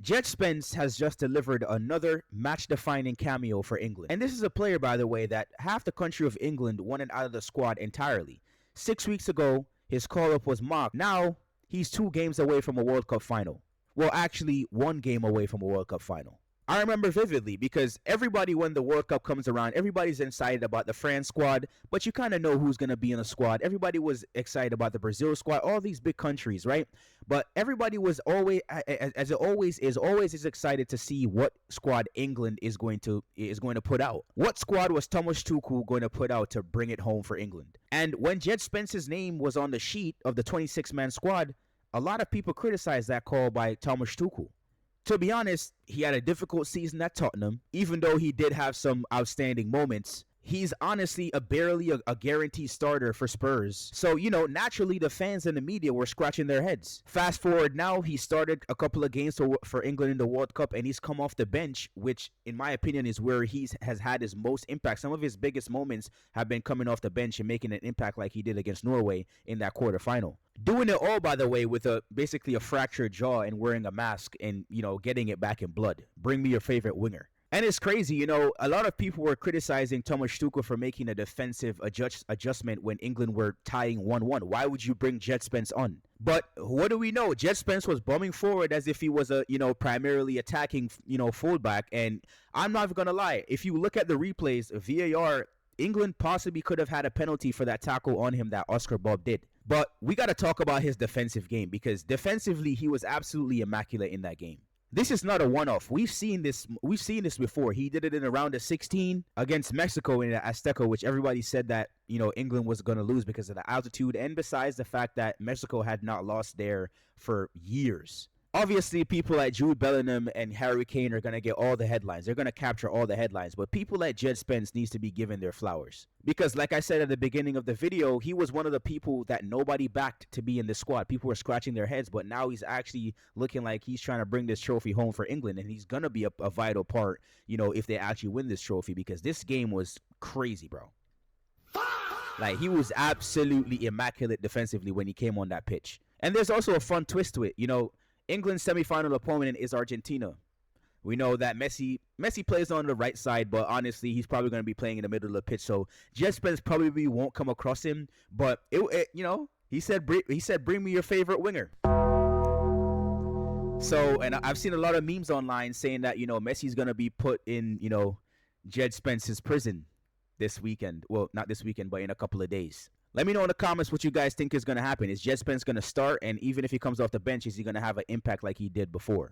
Jed Spence has just delivered another match-defining cameo for England. And this is a player, by the way, that half the country of England wanted out of the squad entirely. 6 weeks ago, his call-up was mocked. Now, he's 2 games away from a World Cup final. Well, actually, 1 game away from a World Cup final. I remember vividly because everybody, when the World Cup comes around, everybody's excited about the France squad, but you kind of know who's going to be in the squad. Everybody was excited about the Brazil squad, all these big countries, right? But everybody was always, as it always is excited to see what squad England is going to put out. What squad was Thomas Tuchel going to put out to bring it home for England? And when Jed Spence's name was on the sheet of the 26-man squad, a lot of people criticized that call by Thomas Tuchel. To be honest, he had a difficult season at Tottenham. Even though he did have some outstanding moments, he's honestly barely a guaranteed starter for Spurs. So, naturally the fans and the media were scratching their heads. Fast forward now, he started a couple of games for England in the World Cup, and he's come off the bench, which in my opinion is where he has had his most impact. Some of his biggest moments have been coming off the bench and making an impact like he did against Norway in that quarterfinal. Doing it all, by the way, with basically a fractured jaw and wearing a mask and, getting it back in blood. Bring me your favorite winger. And it's crazy, a lot of people were criticizing Thomas Tuchel for making a defensive adjustment when England were tying 1-1. Why would you bring Jed Spence on? But what do we know? Jed Spence was bumming forward as if he was a, primarily attacking, fullback. And I'm not even going to lie. If you look at the replays, VAR, England possibly could have had a penalty for that tackle on him that Oscar Bob did. But we got to talk about his defensive game because defensively, he was absolutely immaculate in that game. This is not a one-off. We've seen this before. He did it in a round of 16 against Mexico in the Azteca, which everybody said that, England was going to lose because of the altitude. And besides the fact that Mexico had not lost there for years. Obviously, people like Jude Bellingham and Harry Kane are going to get all the headlines. They're going to capture all the headlines. But people like Jed Spence needs to be given their flowers. Because like I said at the beginning of the video, he was one of the people that nobody backed to be in this squad. People were scratching their heads, but now he's actually looking like he's trying to bring this trophy home for England. And he's going to be a vital part, if they actually win this trophy. Because this game was crazy, bro. Like, he was absolutely immaculate defensively when he came on that pitch. And there's also a fun twist to it, England's semifinal opponent is Argentina. We know that Messi plays on the right side, but honestly, he's probably going to be playing in the middle of the pitch. So Jed Spence probably won't come across him. But he said, bring me your favorite winger. So, and I've seen a lot of memes online saying that Messi's going to be put in Jed Spence's prison this weekend. Well, not this weekend, but in a couple of days. Let me know in the comments what you guys think is going to happen. Is Jed Spence going to start? And even if he comes off the bench, is he going to have an impact like he did before?